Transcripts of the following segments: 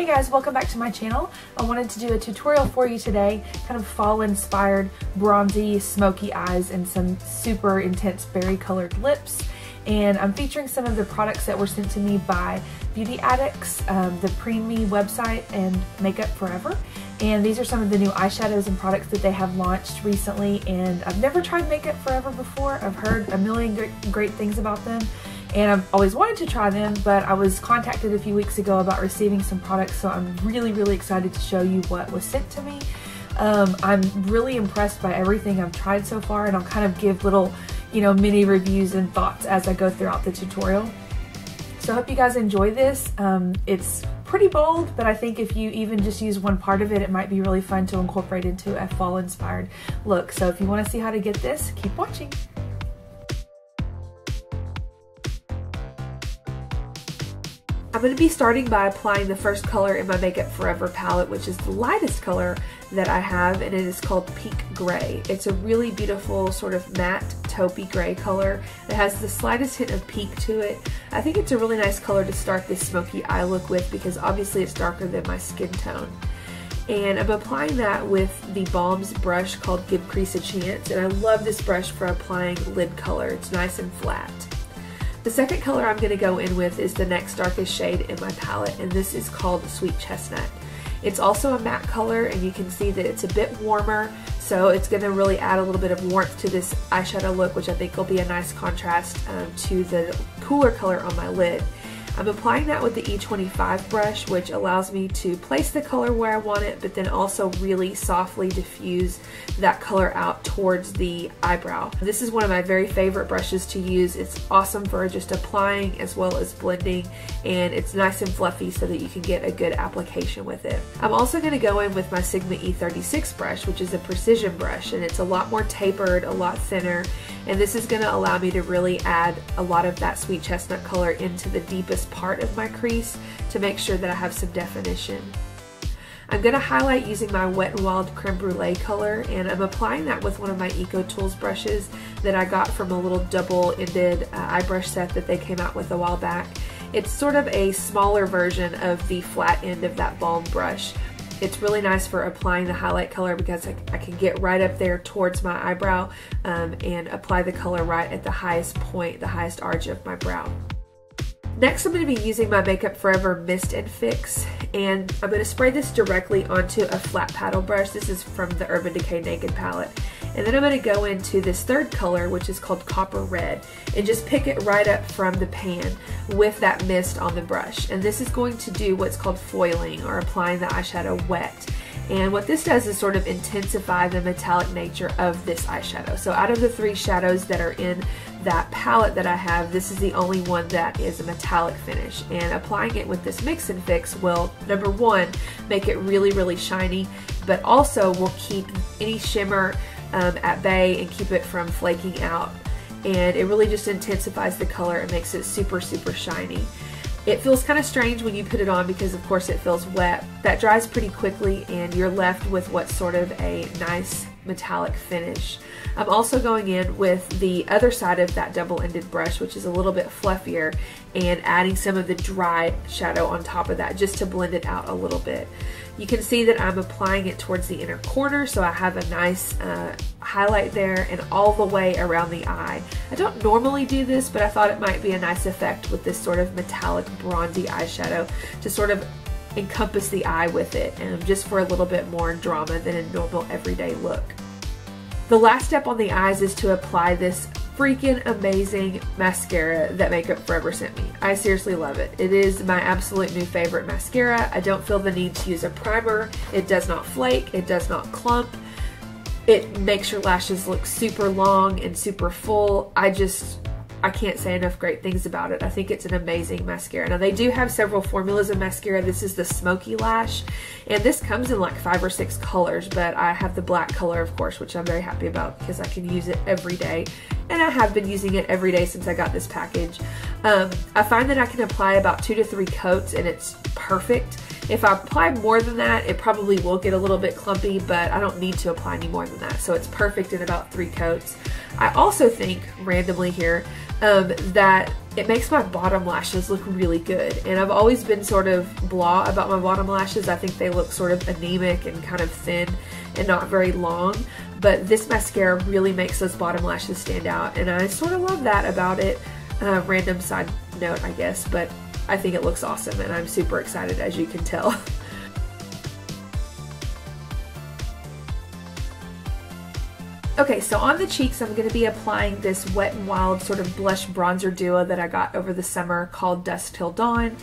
Hey guys, welcome back to my channel. I wanted to do a tutorial for you today, kind of fall inspired, bronzy, smoky eyes and some super intense berry colored lips. And I'm featuring some of the products that were sent to me by Beauty Addicts, the Preemie website, and Makeup Forever. And these are some of the new eyeshadows and products that they have launched recently. And I've never tried Makeup Forever before. I've heard a million great things about them. And I've always wanted to try them, but I was contacted a few weeks ago about receiving some products, so I'm really excited to show you what was sent to me. I'm really impressed by everything I've tried so far, and I'll kind of give little, mini reviews and thoughts as I go throughout the tutorial. So I hope you guys enjoy this. It's pretty bold, but I think if you even just use one part of it, it might be really fun to incorporate into a fall-inspired look. So if you want to see how to get this, keep watching. I'm going to be starting by applying the first color in my Makeup Forever palette, which is the lightest color that I have, and it is called Peak Gray. It's a really beautiful sort of matte taupey gray color. It has the slightest hint of peak to it. I think it's a really nice color to start this smoky eye look with because obviously it's darker than my skin tone. And I'm applying that with the Balm's brush called Give Crease a Chance, and I love this brush for applying lid color. It's nice and flat. The second color I'm going to go in with is the next darkest shade in my palette, and this is called Sweet Chestnut. It's also a matte color, and you can see that it's a bit warmer, so it's going to really add a little bit of warmth to this eyeshadow look, which I think will be a nice contrast to the cooler color on my lid. I'm applying that with the E25 brush, which allows me to place the color where I want it, but then also really softly diffuse that color out towards the eyebrow. This is one of my very favorite brushes to use. It's awesome for just applying as well as blending, and it's nice and fluffy so that you can get a good application with it. I'm also going to go in with my Sigma E36 brush, which is a precision brush, and it's a lot more tapered, a lot thinner, and this is going to allow me to really add a lot of that sweet chestnut color into the deepest part of my crease to make sure that I have some definition. I'm going to highlight using my Wet n Wild Creme Brulee color, and I'm applying that with one of my Eco Tools brushes that I got from a little double-ended eye brush set that they came out with a while back. It's sort of a smaller version of the flat end of that Balm brush. It's really nice for applying the highlight color because I can get right up there towards my eyebrow and apply the color right at the highest point, the highest arch of my brow. Next, I'm going to be using my Makeup Forever Mist and Fix, and I'm going to spray this directly onto a flat paddle brush. This is from the Urban Decay Naked palette. And then I'm going to go into this third color, which is called Copper Red, and just pick it right up from the pan with that mist on the brush. And this is going to do what's called foiling, or applying the eyeshadow wet. And what this does is sort of intensify the metallic nature of this eyeshadow. So out of the three shadows that are in that palette that I have, this is the only one that is a metallic finish. And applying it with this mix and fix will, number one, make it really shiny, but also will keep any shimmer at bay and keep it from flaking out. And it really just intensifies the color and makes it super shiny. It feels kind of strange when you put it on because of course it feels wet. That dries pretty quickly and you're left with what's sort of a nice metallic finish. I'm also going in with the other side of that double-ended brush, which is a little bit fluffier, and adding some of the dry shadow on top of that just to blend it out a little bit. You can see that I'm applying it towards the inner corner, so I have a nice highlight there and all the way around the eye. I don't normally do this, but I thought it might be a nice effect with this sort of metallic bronzy eyeshadow to sort of encompass the eye with it, and just for a little bit more drama than a normal everyday look. The last step on the eyes is to apply this freaking amazing mascara that Makeup Forever sent me. I seriously love it. It is my absolute new favorite mascara. I don't feel the need to use a primer. It does not flake. It does not clump. It makes your lashes look super long and super full. I can't say enough great things about it. I think it's an amazing mascara. Now they do have several formulas of mascara. This is the Smoky Lash, and this comes in like 5 or 6 colors, but I have the black color, of course, which I'm very happy about because I can use it every day, and I have been using it every day since I got this package. I find that I can apply about 2 to 3 coats and it's perfect. If I apply more than that, it probably will get a little bit clumpy, but I don't need to apply any more than that. So it's perfect in about 3 coats. I also think, randomly here, that it makes my bottom lashes look really good. And I've always been sort of blah about my bottom lashes. I think they look sort of anemic and kind of thin and not very long. But this mascara really makes those bottom lashes stand out. And I sort of love that about it. Random side note, I guess. But I think it looks awesome and I'm super excited, as you can tell. Okay, so on the cheeks, I'm going to be applying this Wet n Wild sort of blush bronzer duo that I got over the summer called Dusk Till Dawn.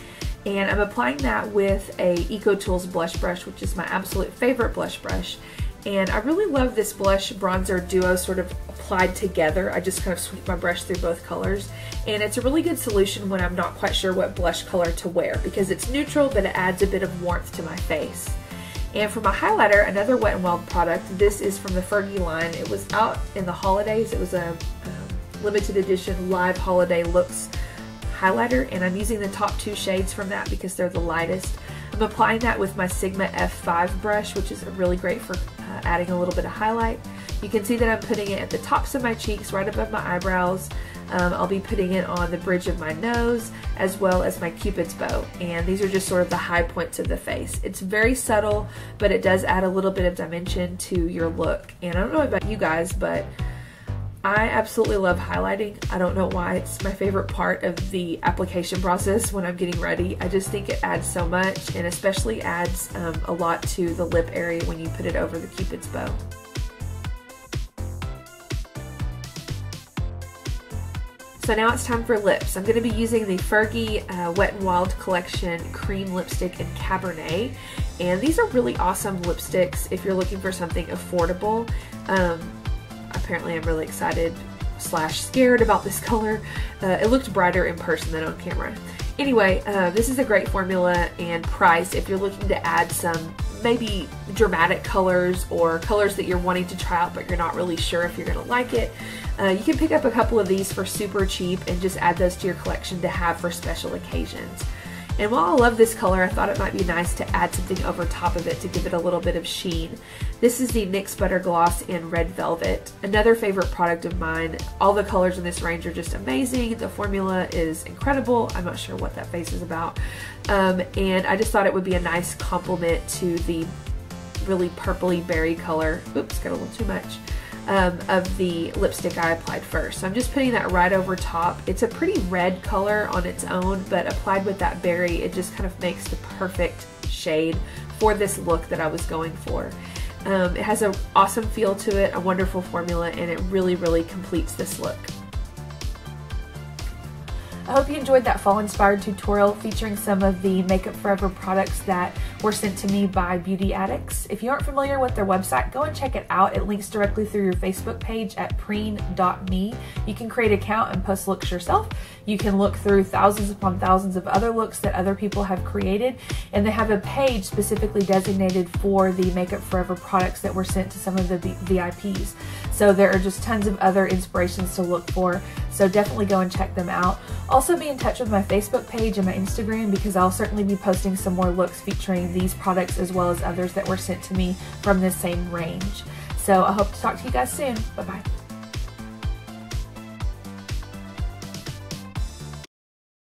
And I'm applying that with a EcoTools blush brush, which is my absolute favorite blush brush. And I really love this blush bronzer duo sort of applied together. I just kind of sweep my brush through both colors. And it's a really good solution when I'm not quite sure what blush color to wear, because it's neutral, but it adds a bit of warmth to my face. And for my highlighter, another Wet n Wild product. This is from the Fergie line. It was out in the holidays. It was a limited edition live holiday looks highlighter, and I'm using the top 2 shades from that because they're the lightest. I'm applying that with my Sigma F5 brush, which is really great for adding a little bit of highlight. You can see that I'm putting it at the tops of my cheeks, right above my eyebrows. I'll be putting it on the bridge of my nose as well as my Cupid's bow, and these are just sort of the high points of the face. It's very subtle, but it does add a little bit of dimension to your look. And I don't know about you guys, but I absolutely love highlighting. I don't know why. It's my favorite part of the application process when I'm getting ready. I just think it adds so much, and especially adds a lot to the lip area when you put it over the Cupid's bow. So now it's time for lips. I'm going to be using the Fergie Wet n Wild Collection Cream Lipstick in Cabernet. And these are really awesome lipsticks if you're looking for something affordable. Apparently I'm really excited / scared about this color. It looked brighter in person than on camera. Anyway, this is a great formula and price if you're looking to add some maybe dramatic colors or colors that you're wanting to try out but you're not really sure if you're going to like it. You can pick up a couple of these for super cheap and just add those to your collection to have for special occasions. And while I love this color, I thought it might be nice to add something over top of it to give it a little bit of sheen. This is the NYX Butter Gloss in Red Velvet, another favorite product of mine. All the colors in this range are just amazing. The formula is incredible. I'm not sure what that face is about. And I just thought it would be a nice complement to the really purpley berry color. Oops, got a little too much. Of the lipstick I applied first. So I'm just putting that right over top. It's a pretty red color on its own, but applied with that berry, it just kind of makes the perfect shade for this look that I was going for. It has an awesome feel to it, a wonderful formula, and it really, really completes this look. I hope you enjoyed that fall-inspired tutorial featuring some of the Makeup Forever products that were sent to me by beauty addicts. If you aren't familiar with their website, go and check it out. It links directly through your Facebook page at preen.me. You can create an account and post looks yourself. You can look through thousands upon thousands of other looks that other people have created, and they have a page specifically designated for the Makeup Forever products that were sent to some of the VIPs. So there are just tons of other inspirations to look for, so definitely go and check them out. Also be in touch with my Facebook page and my Instagram because I'll certainly be posting some more looks featuring these products as well as others that were sent to me from this same range. So I hope to talk to you guys soon. Bye-bye.